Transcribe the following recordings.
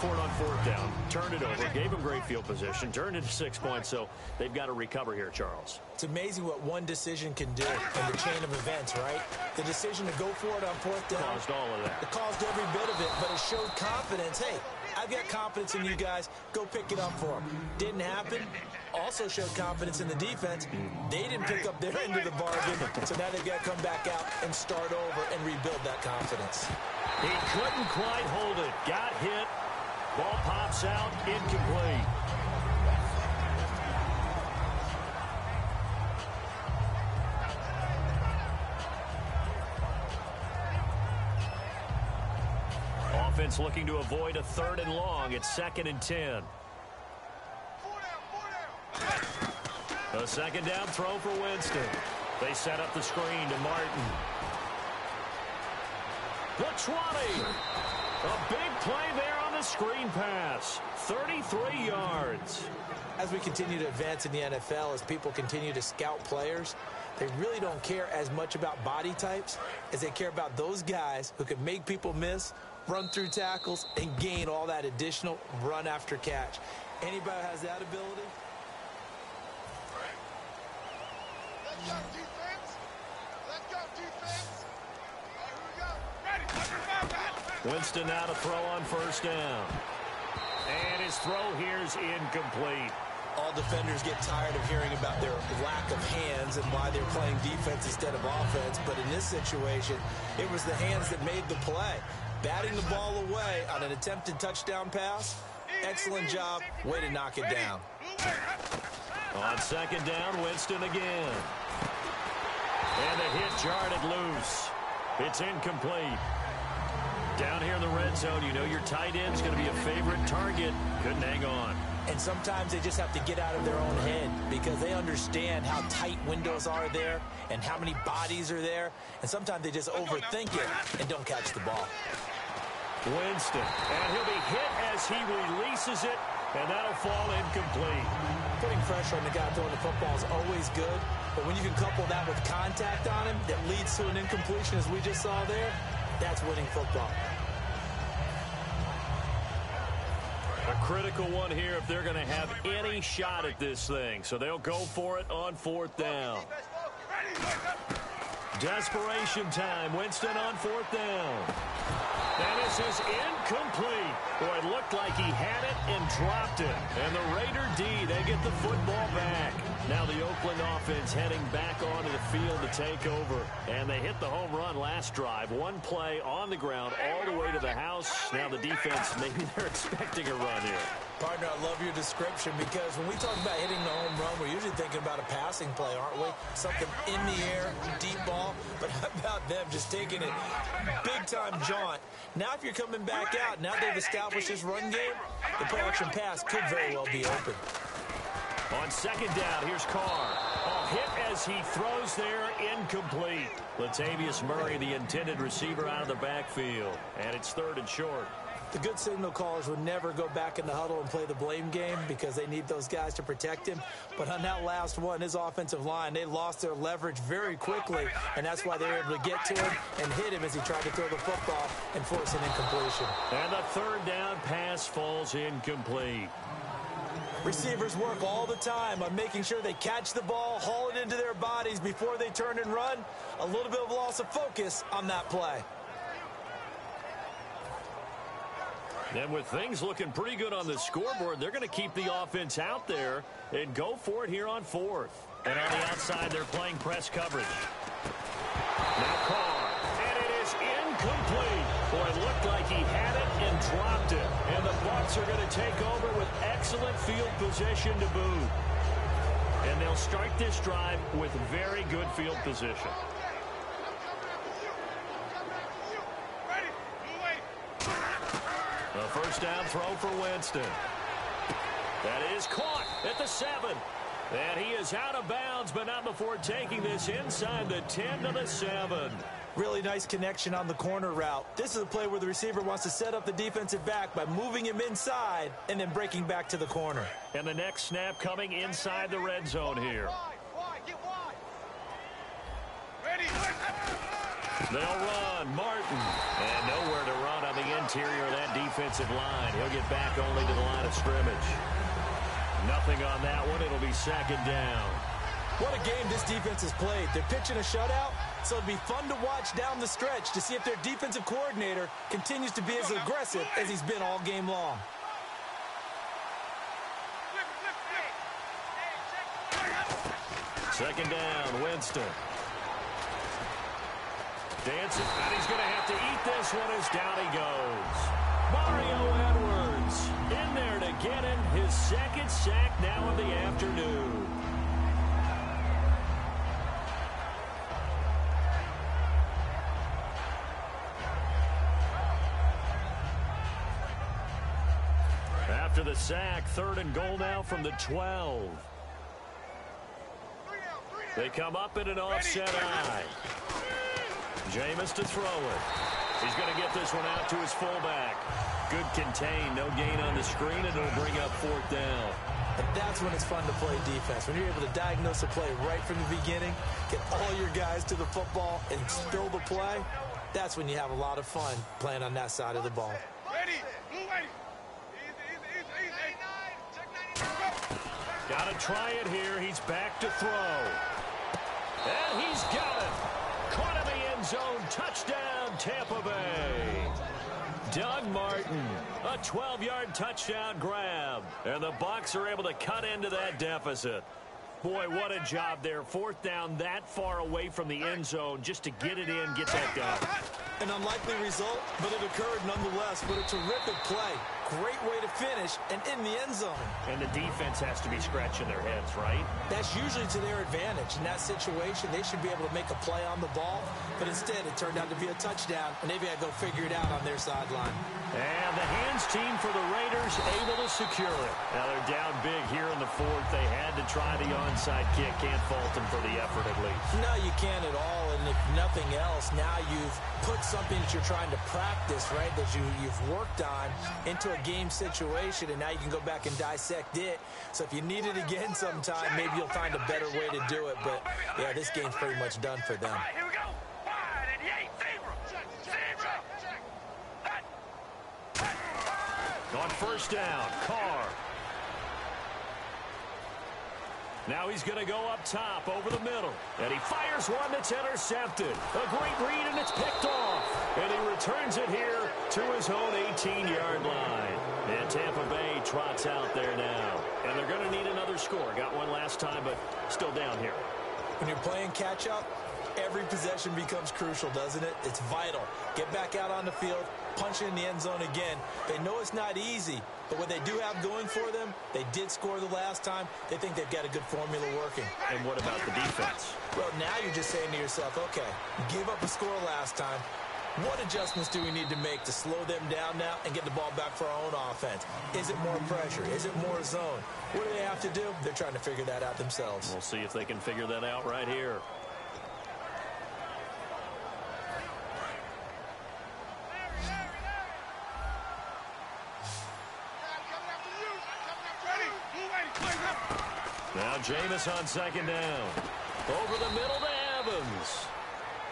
for it on fourth down. Turned it over, gave them great field position, turned it to 6 points, so they've got to recover here, Charles. It's amazing what one decision can do in the chain of events, right? The decision to go for it on fourth down. Caused all of that. It caused every bit of it, but it showed confidence. Hey, I've got confidence in you guys. Go pick it up for them. Didn't happen. Also showed confidence in the defense. They didn't pick up their end of the bargain, so now they've got to come back out and start over and rebuild that confidence. He couldn't quite hold it. Got hit. Ball pops out. Incomplete. Offense looking to avoid a 3rd and long. It's 2nd and 10. A 2nd down throw for Winston. They set up the screen to Martin. The 20. A big play there on the screen pass. 33 yards. As we continue to advance in the NFL, as people continue to scout players, they really don't care as much about body types as they care about those guys who can make people miss, run through tackles, and gain all that additional run after catch. Anybody who has that ability? Let's go, defense. Let's go, defense. Here we go. Ready. Winston now to throw on 1st down. And his throw here's incomplete. All defenders get tired of hearing about their lack of hands and why they're playing defense instead of offense. But in this situation, it was the hands that made the play. Batting the ball away on an attempted touchdown pass. Excellent job. Way to knock it down. On 2nd down, Winston again. And the hit jarred it loose. It's incomplete. Down here in the red zone, you know your tight end's going to be a favorite target. Couldn't hang on. And sometimes they just have to get out of their own head because they understand how tight windows are there and how many bodies are there. And sometimes they just overthink it and don't catch the ball. Winston, and he'll be hit as he releases it, and that'll fall incomplete. Putting pressure on the guy throwing the football is always good, but when you can couple that with contact on him that leads to an incompletion, as we just saw there, that's winning football. A critical one here if they're going to have any shot at this thing, so they'll go for it on 4th down. Desperation time. Winston on 4th down. And this is incomplete. Boy, it looked like he had it and dropped it. And the Raider D, they get the football back. Now the Oakland offense heading back onto the field to take over. And they hit the home run last drive. One play on the ground all the way to the house. Now the defense, maybe they're expecting a run here. Partner, I love your description because when we talk about hitting the home run, we're usually thinking about a passing play, aren't we? Something in the air, deep ball. But how about them just taking it big-time jaunt? Now if you're coming back out, now they've established this run game, the play-action pass could very well be open. On 2nd down, here's Carr. A hit as he throws there, incomplete. Latavius Murray, the intended receiver, out of the backfield. And it's 3rd and short. The good signal callers would never go back in the huddle and play the blame game because they need those guys to protect him. But on that last one, his offensive line, they lost their leverage very quickly, and that's why they were able to get to him and hit him as he tried to throw the football and force an incompletion. And the 3rd down pass falls incomplete. Receivers work all the time on making sure they catch the ball, haul it into their bodies before they turn and run. A little bit of loss of focus on that play. And with things looking pretty good on the scoreboard, they're going to keep the offense out there and go for it here on 4th. And on the outside, they're playing press coverage. Now Carr, and it is incomplete. Boy, it looked like he had it and dropped it. And the Bucs are going to take over with excellent field position to boot. And they'll start this drive with very good field position. A 1st down throw for Winston. That is caught at the 7. And he is out of bounds, but not before taking this inside the 10 to the 7. Really nice connection on the corner route. This is a play where the receiver wants to set up the defensive back by moving him inside and then breaking back to the corner. And the next snap coming inside the red zone here. They'll run. Martin. And nowhere to run on the interior of that defensive line. He'll get back only to the line of scrimmage. Nothing on that one. It'll be second down. What a game this defense has played. They're pitching a shutout, so it'll be fun to watch down the stretch to see if their defensive coordinator continues to be as aggressive as he's been all game long. Second down, Winston. Dancing, and he's going to have to eat this one as down he goes. Mario Edwards in there to get him his second sack now in the afternoon. After the sack, 3rd and goal now from the 12. They come up in an offset eye. Jameis to throw it. He's going to get this one out to his fullback. Good contain, no gain on the screen, and it'll bring up 4th down. And that's when it's fun to play defense. When you're able to diagnose a play right from the beginning, get all your guys to the football, and spill the play, that's when you have a lot of fun playing on that side of the ball. Got to try it here. He's back to throw. And he's got it. Caught in the end zone. Touchdown, Tampa Bay. Doug Martin, a 12-yard touchdown grab. And the Bucs are able to cut into that deficit. Boy, what a job there. 4th down that far away from the end zone just to get it in, get that done. An unlikely result, but it occurred nonetheless. But a terrific play. Great way to finish and in the end zone. And the defense has to be scratching their heads, right? That's usually to their advantage. In that situation, they should be able to make a play on the ball. But instead, it turned out to be a touchdown, and they've got to go figure it out on their sideline. And the hands team for the Raiders able to secure it. Now they're down big here in the 4th. They had to try the onside kick. Can't fault them for the effort at least. No, you can't at all. And if nothing else, now you've put something that you're trying to practice, right, that you've worked on into a game situation, and now you can go back and dissect it. So if you need it again sometime, maybe you'll find a better way to do it. But, yeah, this game's pretty much done for them. Here we go. Wide and yay, zebra. On 1st down, Carr. Now he's going to go up top over the middle. And he fires one that's intercepted. A great read, and it's picked off. And he returns it here to his own 18-yard line. And Tampa Bay trots out there now. And they're going to need another score. Got one last time, but still down here. When you're playing catch-up, every possession becomes crucial, doesn't it? It's vital. Get back out on the field, punch it in the end zone again. They know it's not easy, but what they do have going for them, they did score the last time. They think they've got a good formula working. And what about the defense? Well, now you're just saying to yourself, okay, give up a score last time. What adjustments do we need to make to slow them down now and get the ball back for our own offense? Is it more pressure? Is it more zone? What do they have to do? They're trying to figure that out themselves. We'll see if they can figure that out right here. Now Jameis on 2nd down. Over the middle to Evans.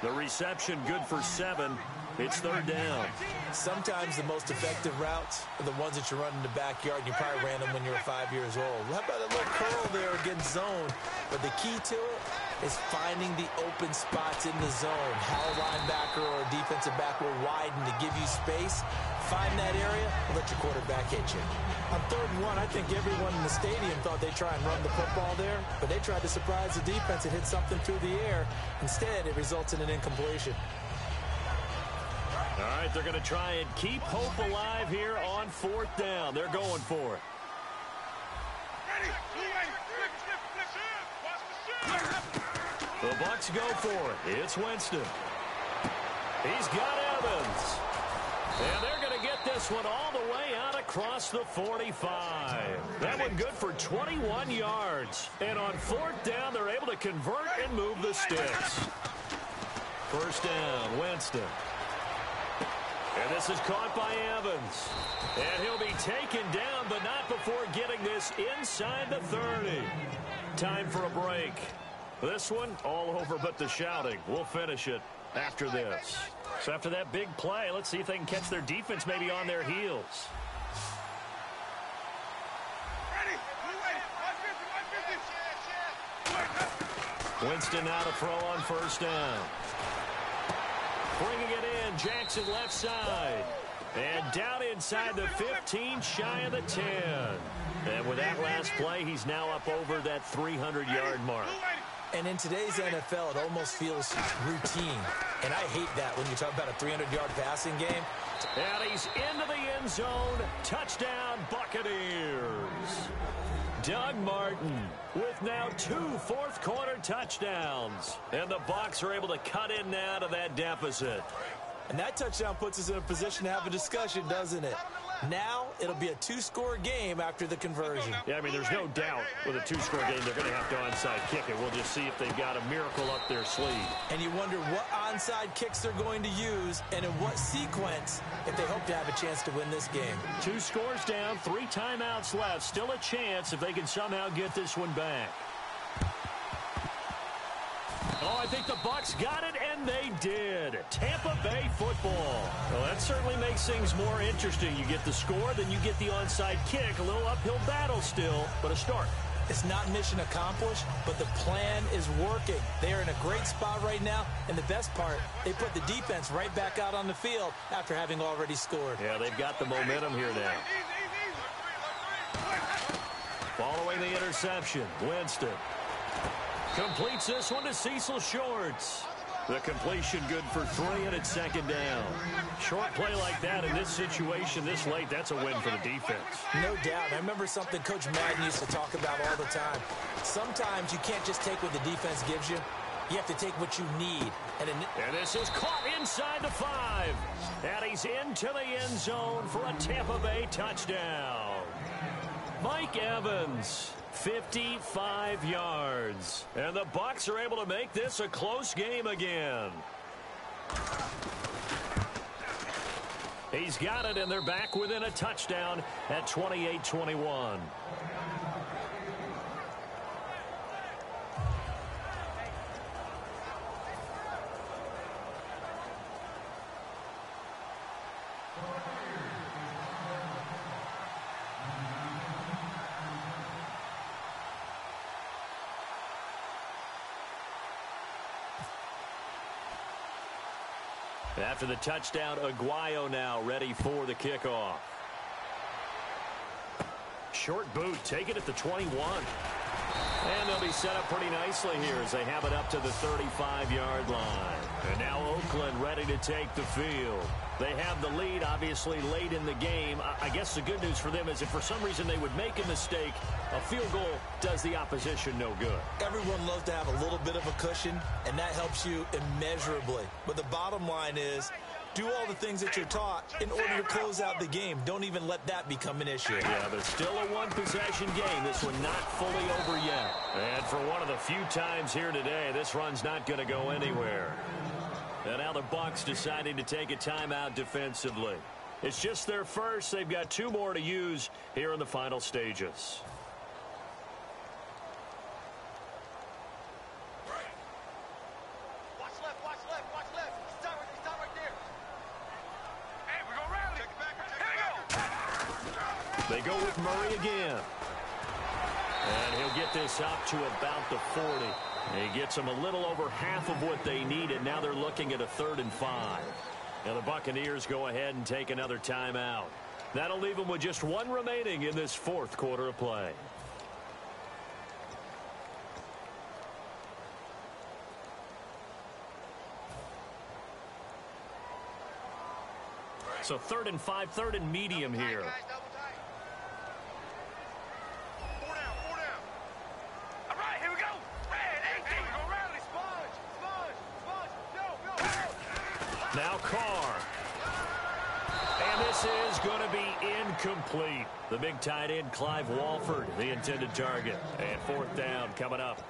The reception good for 7. It's 3rd down. Sometimes the most effective routes are the ones that you run in the backyard. You probably ran them when you were 5 years old. How about a little curl there against zone? But the key to it is finding the open spots in the zone. How a linebacker or a defensive back will widen to give you space. Find that area and let your quarterback hit you. On 3rd and 1, I think everyone in the stadium thought they'd try and run the football there, but they tried to surprise the defense and hit something through the air. Instead, it results in an incompletion. All right, they're going to try and keep hope alive here on 4th down. They're going for it. The Bucs go for it. It's Winston. He's got Evans. And they're going to get this one all the way out across the 45. That one good for 21 yards. And on 4th down, they're able to convert and move the sticks. 1st down, Winston. And this is caught by Evans. And he'll be taken down, but not before getting this inside the 30. Time for a break. This one, all over but the shouting. We'll finish it after this. So after that big play, let's see if they can catch their defense maybe on their heels. Winston now to throw on first down. Bringing it in, Jackson left side. And down inside the 15, shy of the 10. And with that last play, he's now up over that 300-yard mark. And in today's NFL, it almost feels routine. And I hate that when you talk about a 300-yard passing game. And he's into the end zone. Touchdown, Buccaneers. Doug Martin with now 2 fourth-quarter touchdowns. And the Bucs are able to cut in now to that deficit. And that touchdown puts us in a position to have a discussion, doesn't it? Now it'll be a 2-score game after the conversion. Yeah, I mean, there's no doubt with a 2-score game they're going to have to onside kick it. We'll just see if they've got a miracle up their sleeve. And you wonder what onside kicks they're going to use and in what sequence if they hope to have a chance to win this game. 2 scores down, 3 timeouts left. Still a chance if they can somehow get this one back. Oh, I think the Bucs got it, and they did. Tampa Bay football. Well, that certainly makes things more interesting. You get the score, then you get the onside kick. A little uphill battle still, but a start. It's not mission accomplished, but the plan is working. They are in a great spot right now, and the best part, they put the defense right back out on the field after having already scored. Yeah, they've got the momentum here now. Following the interception, Winston completes this one to Cecil Shorts. The completion good for 3, and it's second down. Short play like that in this situation this late, that's a win for the defense. No doubt. I remember something Coach Madden used to talk about all the time. Sometimes you can't just take what the defense gives you. You have to take what you need. And this is caught inside the 5. And he's into the end zone for a Tampa Bay touchdown. Mike Evans, 55 yards. And the Bucs are able to make this a close game again. He's got it, and they're back within a touchdown at 28-21. After the touchdown, Aguayo now ready for the kickoff. Short boot, take it at the 21. And they'll be set up pretty nicely here as they have it up to the 35-yard line. And now Oakland ready to take the field. They have the lead, obviously, late in the game. I guess the good news for them is if for some reason they would make a mistake, a field goal does the opposition no good. Everyone loves to have a little bit of a cushion, and that helps you immeasurably. But the bottom line is, do all the things that you're taught in order to close out the game. Don't even let that become an issue. Yeah, but still a one-possession game. This one not fully over yet. And for one of the few times here today, this run's not going to go anywhere. And now the Bucs deciding to take a timeout defensively. It's just their first. They've got 2 more to use here in the final stages. Watch left, watch left, watch left. Stop right there. Hey, we're going to rally. Here we go. They go with Murray again. And he'll get this up to about the 40. He gets them a little over half of what they needed. Now they're looking at a 3rd and 5. Now the Buccaneers go ahead and take another timeout. That'll leave them with just 1 remaining in this 4th quarter of play. So 3rd and 5, 3rd and medium here. Now Carr. And this is going to be incomplete. The big tight end, Clive Walford, the intended target. And 4th down coming up.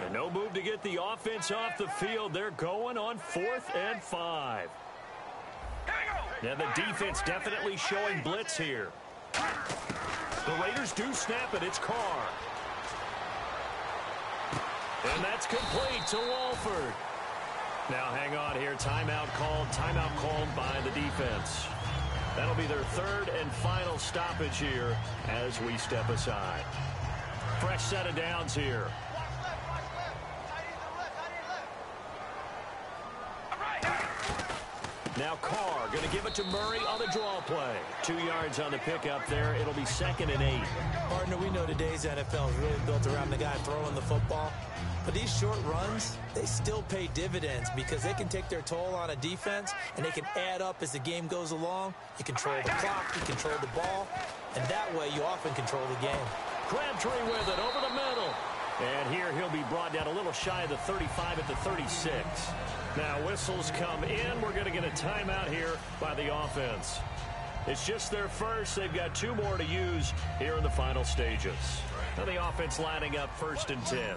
And No move to get the offense off the field. They're going on 4th and 5. Now the defense definitely showing blitz here. The Raiders do snap it. It's Carr. And that's complete to Walford. Now hang on here. Timeout called by the defense. That'll be their 3rd and final stoppage here as we step aside. Fresh set of downs here. Now Carr going to give it to Murray on the draw play. 2 yards on the pickup there. It'll be 2nd and 8. Partner, we know today's NFL is really built around the guy throwing the football. But these short runs, they still pay dividends because they can take their toll on a defense and they can add up as the game goes along. You control the clock, you control the ball, and that way you often control the game. Crabtree with it over the middle. And here he'll be brought down a little shy of the 35 at the 36. Now whistles come in. We're going to get a timeout here by the offense. It's just their first. They've got 2 more to use here in the final stages. Now the offense lining up 1st and 10.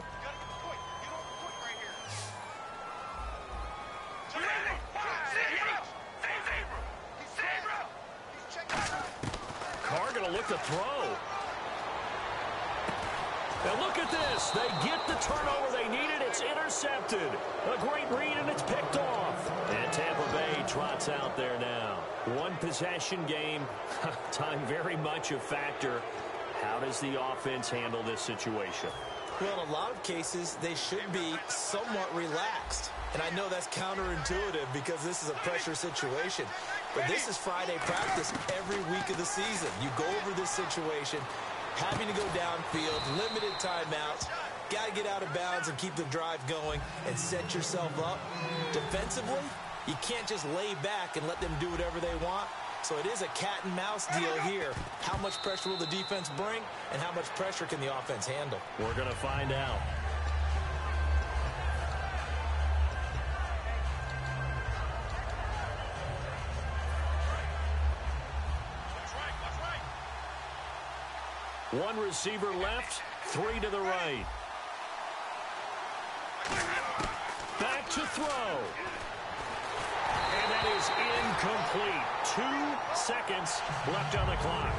Carr going to look to throw. Now look at this. They get the turnover they needed. It's intercepted. A great read, and it's picked off. And Tampa Bay trots out there now. 1 possession game. Time very much a factor. How does the offense handle this situation? Well, in a lot of cases, they should be somewhat relaxed. And I know that's counterintuitive because this is a pressure situation. But this is Friday practice every week of the season. You go over this situation, having to go downfield, limited timeouts, got to get out of bounds and keep the drive going and set yourself up. Defensively, you can't just lay back and let them do whatever they want. So it is a cat and mouse deal here. How much pressure will the defense bring and how much pressure can the offense handle? We're going to find out. One receiver left, 3 to the right. Back to throw. And that is incomplete. 2 seconds left on the clock.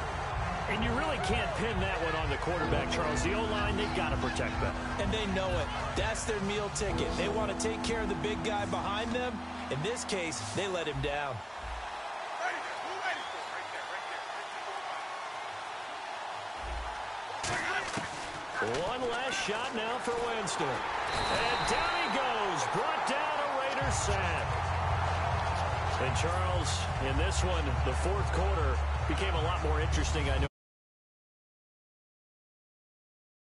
And you really can't pin that one on the quarterback, Charles. The O-line, they've got to protect them. And they know it. That's their meal ticket. They want to take care of the big guy behind them. In this case, they let him down. One last shot now for Winston. And down he goes. Brought down a Raiders sack. And Charles, in this one, the 4th quarter became a lot more interesting, I know.